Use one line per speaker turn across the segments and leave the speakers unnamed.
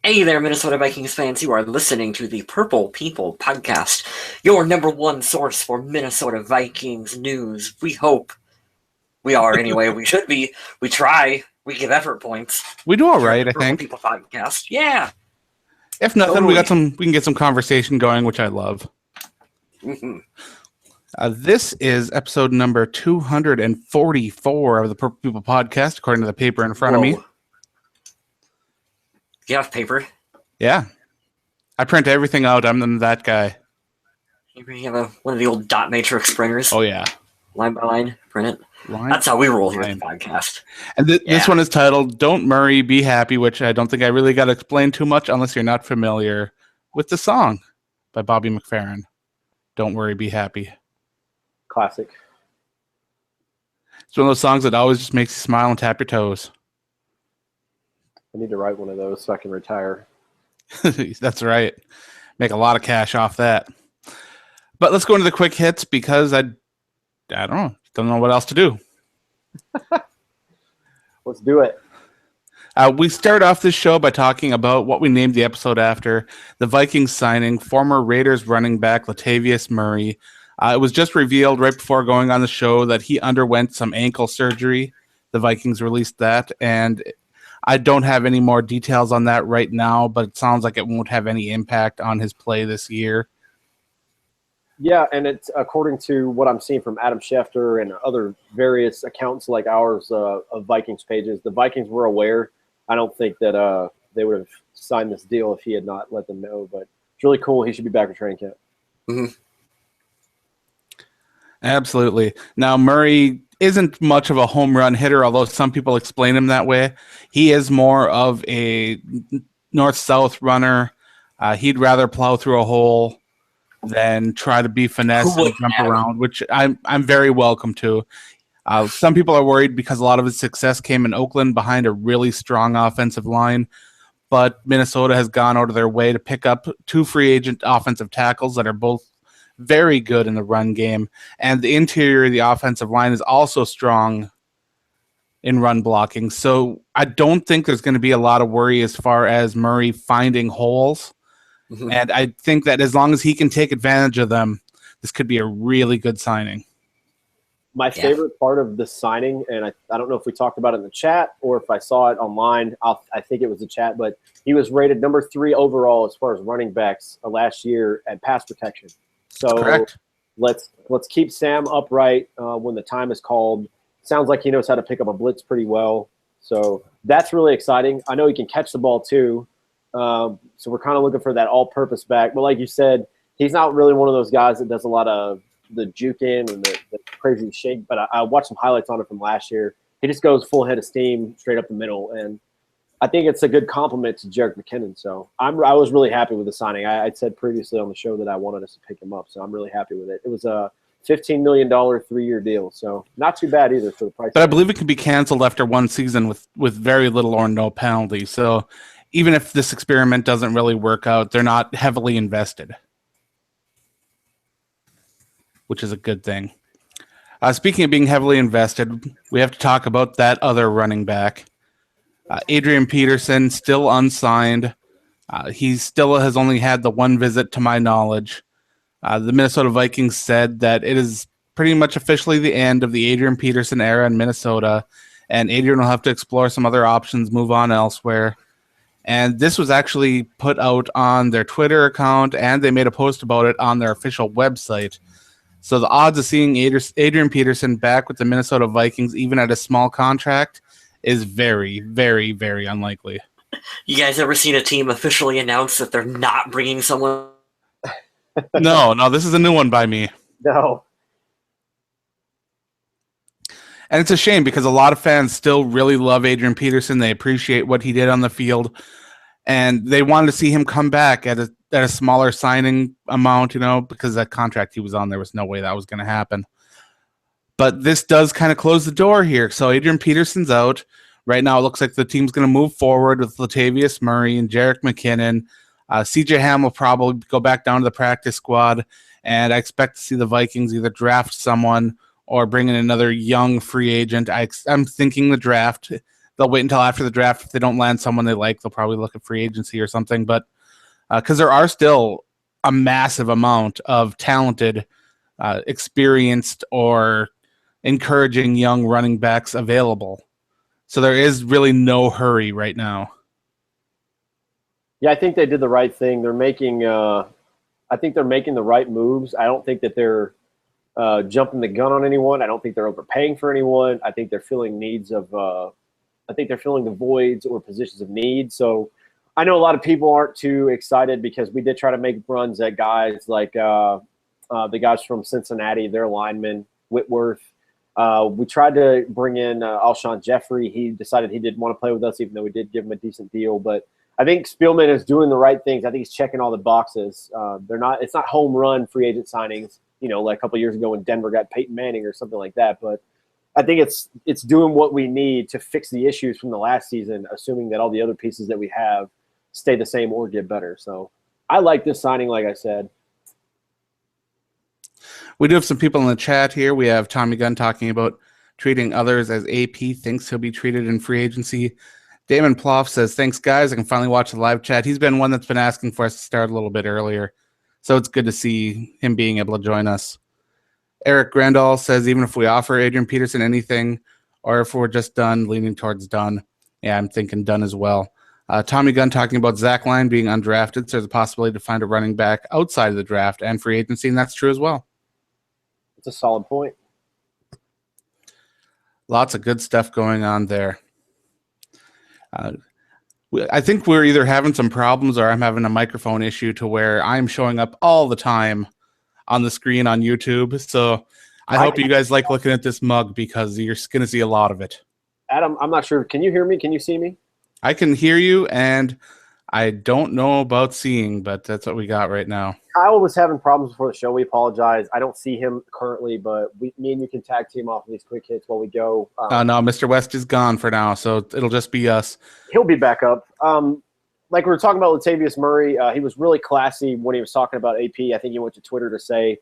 Hey there, Minnesota Vikings fans. You are listening to the Purple People Podcast, your number one source for Minnesota Vikings news. We hope. We are, anyway. We should be. We try. We give effort points.
We do all
Here at
right,
the
I
Purple
think.
People Podcast. Yeah.
If nothing,
Totally.
we can get some conversation going, which I love.
Mm-hmm.
This is episode number 244 of the Purple People Podcast, according to the paper in front of me.
You have paper?
Yeah. I print everything out. I'm that guy.
You have one of the old dot matrix printers?
Oh, yeah.
Line by line, print it. That's how we roll here at the podcast.
And this one is titled, Don't Murray, Be Happy, which I don't think I really got to explain too much unless you're not familiar with the song by Bobby McFerrin. Don't Worry, Be Happy.
Classic.
It's one of those songs that always just makes you smile and tap your toes.
I need to write one of those so I can retire.
That's right. Make a lot of cash off that. But let's go into the quick hits because I don't know what else to do.
Let's do it.
We start off this show by talking about what we named the episode after, the Vikings signing former Raiders running back Latavius Murray. It was just revealed right before going on the show that he underwent some ankle surgery. The Vikings released that, and I don't have any more details on that right now, but it sounds like it won't have any impact on his play this year.
Yeah, and it's according to what I'm seeing from Adam Schefter and other various accounts like ours of Vikings pages, the Vikings were aware. I don't think that they would have signed this deal if he had not let them know, but it's really cool. He should be back in training camp.
Mm-hmm.
Absolutely. Now, Murray isn't much of a home run hitter, although some people explain him that way. He is more of a north-south runner. He'd rather plow through a hole than try to be finesse and jump around, which I'm very welcome to. Some people are worried because a lot of his success came in Oakland behind a really strong offensive line, but Minnesota has gone out of their way to pick up two free agent offensive tackles that are both very good in the run game, and the interior of the offensive line is also strong in run blocking. So I don't think there's going to be a lot of worry as far as Murray finding holes. Mm-hmm. And I think that as long as he can take advantage of them, this could be a really good signing.
My favorite part of this signing, and I don't know if we talked about it in the chat or if I saw it online, I think it was the chat, but he was rated number 3 overall as far as running backs last year at pass protection. So
correct.
Let's keep Sam upright when the time is called. Sounds like he knows how to pick up a blitz pretty well. So that's really exciting. I know he can catch the ball too. So we're kind of looking for that all-purpose back. But like you said, he's not really one of those guys that does a lot of the juking and the crazy shake. But I watched some highlights on it from last year. He just goes full head of steam straight up the middle. And I think it's a good compliment to Jerick McKinnon. So I was really happy with the signing. I said previously on the show that I wanted us to pick him up, so I'm really happy with it. It was a $15 million 3-year deal, so not too bad either for the price.
But I believe it could be canceled after one season with very little or no penalty. So even if this experiment doesn't really work out, they're not heavily invested, which is a good thing. Speaking of being heavily invested, we have to talk about that other running back. Adrian Peterson, still unsigned. He still has only had the one visit to my knowledge. The Minnesota Vikings said that it is pretty much officially the end of the Adrian Peterson era in Minnesota, and Adrian will have to explore some other options, move on elsewhere. And this was actually put out on their Twitter account, and they made a post about it on their official website. So the odds of seeing Adrian Peterson back with the Minnesota Vikings, even at a small contract, is very, very, very unlikely.
You guys ever seen a team officially announce that they're not bringing someone?
No, this is a new one by me.
No.
And it's a shame because a lot of fans still really love Adrian Peterson. They appreciate what he did on the field, and they wanted to see him come back at a smaller signing amount, because that contract he was on, there was no way that was going to happen. But this does kind of close the door here. So Adrian Peterson's out. Right now it looks like the team's going to move forward with Latavius Murray and Jerick McKinnon. CJ Ham will probably go back down to the practice squad, and I expect to see the Vikings either draft someone or bring in another young free agent. I'm thinking the draft. they'll wait until after the draft. If they don't land someone they like, they'll probably look at free agency or something. But because there are still a massive amount of talented, experienced, or encouraging young running backs available. So there is really no hurry right now.
Yeah, I think they did the right thing. They're making I think they're making the right moves. I don't think that they're jumping the gun on anyone. I don't think they're overpaying for anyone. I think they're filling needs of I think they're filling the voids or positions of need. So I know a lot of people aren't too excited because we did try to make runs at guys like the guys from Cincinnati, their linemen, Whitworth. We tried to bring in Alshon Jeffrey. He decided he didn't want to play with us, even though we did give him a decent deal. But I think Spielman is doing the right things. I think he's checking all the boxes. It's not home run free agent signings, like a couple of years ago when Denver got Peyton Manning or something like that. But I think it's doing what we need to fix the issues from the last season, assuming that all the other pieces that we have stay the same or get better. So I like this signing, like I said.
We do have some people in the chat here. We have Tommy Gunn talking about treating others as AP thinks he'll be treated in free agency. Damon Ploff says, thanks, guys. I can finally watch the live chat. He's been one that's been asking for us to start a little bit earlier, so it's good to see him being able to join us. Eric Grandal says, even if we offer Adrian Peterson anything, or if we're just done, leaning towards done. Yeah, I'm thinking done as well. Tommy Gunn talking about Zach Line being undrafted, so there's a possibility to find a running back outside of the draft and free agency, and that's true as well.
It's a solid point.
Lots of good stuff going on there. I think we're either having some problems or I'm having a microphone issue to where I'm showing up all the time on the screen on YouTube. So I hope you guys like looking at this mug because you're going to see a lot of it.
Adam, I'm not sure. Can you hear me? Can you see me?
I can hear you, and I don't know about seeing, but that's what we got right now.
Kyle was having problems before the show. We apologize. I don't see him currently, but me and you can tag team off of these quick hits while we go.
No, Mr. West is gone for now, so it'll just be us.
He'll be back up. Like we were talking about Latavius Murray, he was really classy when he was talking about AP. I think he went to Twitter to say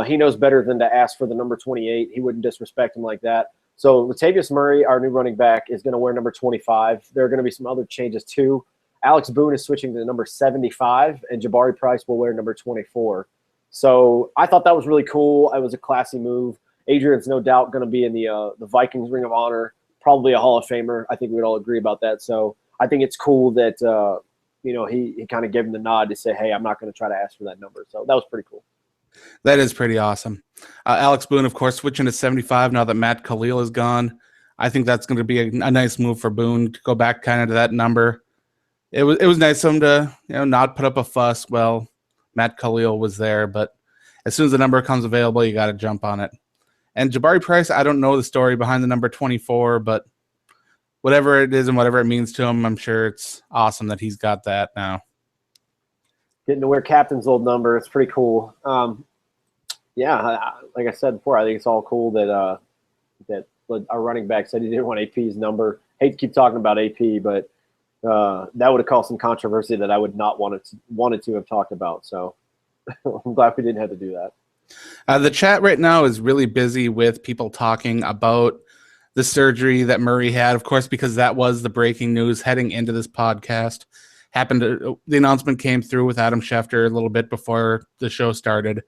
he knows better than to ask for the number 28. He wouldn't disrespect him like that. So Latavius Murray, our new running back, is going to wear number 25. There are going to be some other changes too. Alex Boone is switching to number 75, and Jabari Price will wear number 24. So I thought that was really cool. It was a classy move. Adrian's no doubt going to be in the Vikings Ring of Honor, probably a Hall of Famer. I think we would all agree about that. So I think it's cool that he kind of gave him the nod to say, hey, I'm not going to try to ask for that number. So that was pretty cool.
That is pretty awesome. Alex Boone, of course, switching to 75 now that Matt Khalil is gone. I think that's going to be a nice move for Boone to go back kind of to that number. It was nice of him to not put up a fuss. Well, Matt Khalil was there, but as soon as the number comes available, you got to jump on it. And Jabari Price, I don't know the story behind the number 24, but whatever it is and whatever it means to him, I'm sure it's awesome that he's got that now.
Getting to wear captain's old number, it's pretty cool. Like I said before, I think it's all cool that our running back said he didn't want AP's number. Hate to keep talking about AP, but that would have caused some controversy that I would not wanted to have talked about. So I'm glad we didn't have to do that.
The chat right now is really busy with people talking about the surgery that Murray had, of course, because that was the breaking news heading into this podcast. The announcement came through with Adam Schefter a little bit before the show started.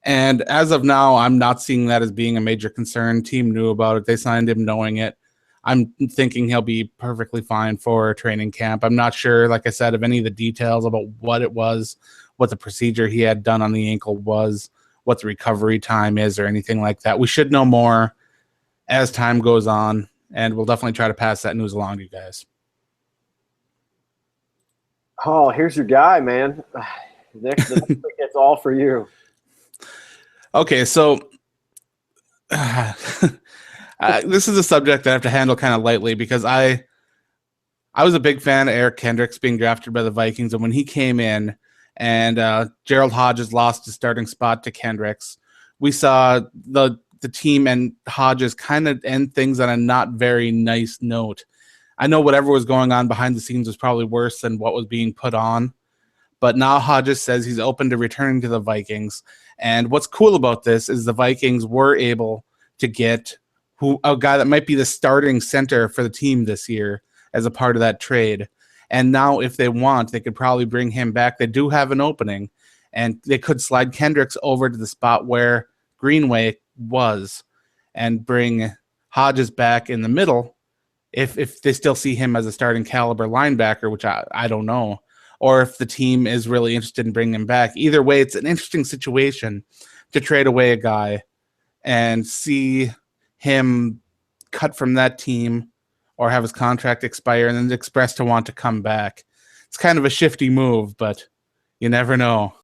And as of now, I'm not seeing that as being a major concern. Team knew about it. They signed him knowing it. I'm thinking he'll be perfectly fine for training camp. I'm not sure, like I said, of any of the details about what it was, what the procedure he had done on the ankle was, what the recovery time is, or anything like that. We should know more as time goes on, and we'll definitely try to pass that news along to you guys.
Oh, here's your guy, man. Next week, it's all for you.
Okay, so this is a subject that I have to handle kind of lightly because I was a big fan of Eric Kendricks being drafted by the Vikings, and when he came in and Gerald Hodges lost his starting spot to Kendricks, we saw the team and Hodges kind of end things on a not very nice note. I know whatever was going on behind the scenes was probably worse than what was being put on, but now Hodges says he's open to returning to the Vikings. And what's cool about this is the Vikings were able to get a guy that might be the starting center for the team this year as a part of that trade. And now if they want, they could probably bring him back. They do have an opening, and they could slide Kendricks over to the spot where Greenway was and bring Hodges back in the middle if they still see him as a starting caliber linebacker, which I don't know, or if the team is really interested in bringing him back. Either way, it's an interesting situation to trade away a guy and see him cut from that team or have his contract expire and then express to want to come back. It's kind of a shifty move, but you never know.